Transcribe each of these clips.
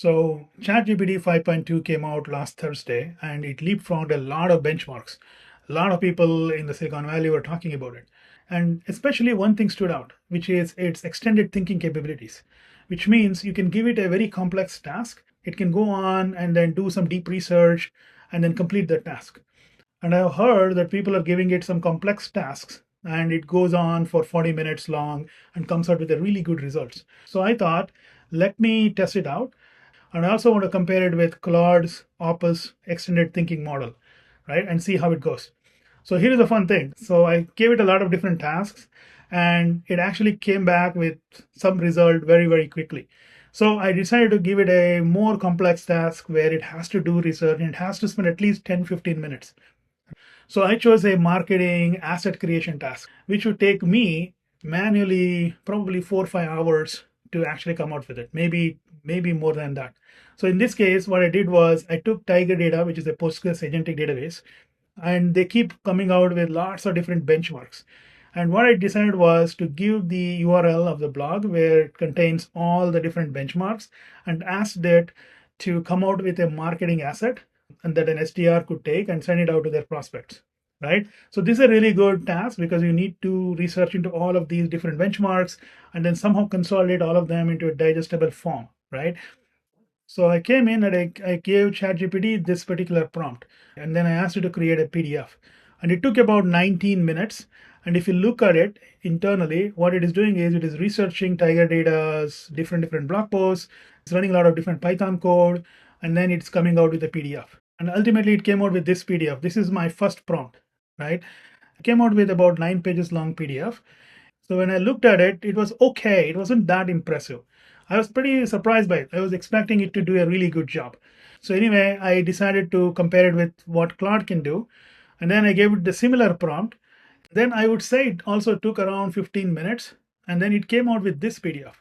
So ChatGPT 5.2 came out last Thursday and it leapfrogged a lot of benchmarks. A lot of people in the Silicon Valley were talking about it. And especially one thing stood out, which is its extended thinking capabilities, which means you can give it a very complex task. It can go on and then do some deep research and then complete the task. And I've heard that people are giving it some complex tasks and it goes on for 40 minutes long and comes out with a really good results. So I thought, let me test it out. And I also want to compare it with Claude's Opus extended thinking model, right? And see how it goes. So here is a fun thing. So I gave it a lot of different tasks and it actually came back with some result very, very quickly. So I decided to give it a more complex task where it has to do research and it has to spend at least 10-15 minutes. So I chose a marketing asset creation task, which would take me manually probably 4 or 5 hours to actually come out with it. Maybe more than that. So in this case, what I did was I took Tiger Data, which is a Postgres agentic database, and they keep coming out with lots of different benchmarks. And what I decided was to give the URL of the blog where it contains all the different benchmarks and asked it to come out with a marketing asset and that an SDR could take and send it out to their prospects, right? So this is a really good task because you need to research into all of these different benchmarks and then somehow consolidate all of them into a digestible form, right? So I came in and I gave ChatGPT this particular prompt, and then I asked it to create a PDF. And it took about 19 minutes. And if you look at it internally, what it is doing is it is researching Tiger Data's different blog posts. It's running a lot of different Python code, and then it's coming out with a PDF. And ultimately, it came out with this PDF. This is my first prompt, right? It came out with about 9 pages long PDF. So when I looked at it, it was okay. It wasn't that impressive. I was pretty surprised by it. I was expecting it to do a really good job. So anyway, I decided to compare it with what Claude can do. And then I gave it the similar prompt. Then I would say it also took around 15 minutes. And then it came out with this PDF.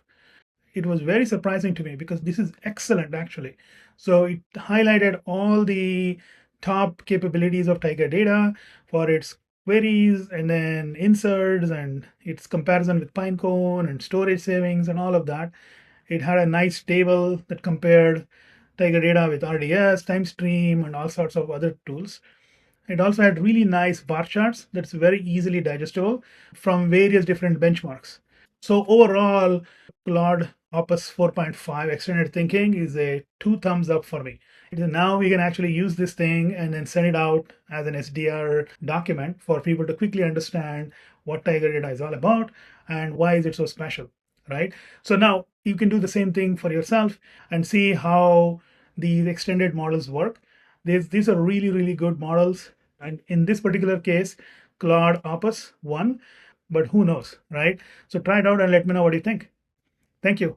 It was very surprising to me because this is excellent actually. So it highlighted all the top capabilities of Tiger Data for its queries and then inserts and its comparison with Pinecone and storage savings and all of that. It had a nice table that compared Tiger Data with RDS, TimeStream, and all sorts of other tools. It also had really nice bar charts that's very easily digestible from various different benchmarks. So overall, Claude Opus 4.5 extended thinking is a two thumbs up for me. Now we can actually use this thing and then send it out as an SDR document for people to quickly understand what Tiger Data is all about and why is it so special, right? So now you can do the same thing for yourself and see how these extended models work. These are really, really good models. And in this particular case, Claude Opus won, but who knows, right? So try it out and let me know what you think. Thank you.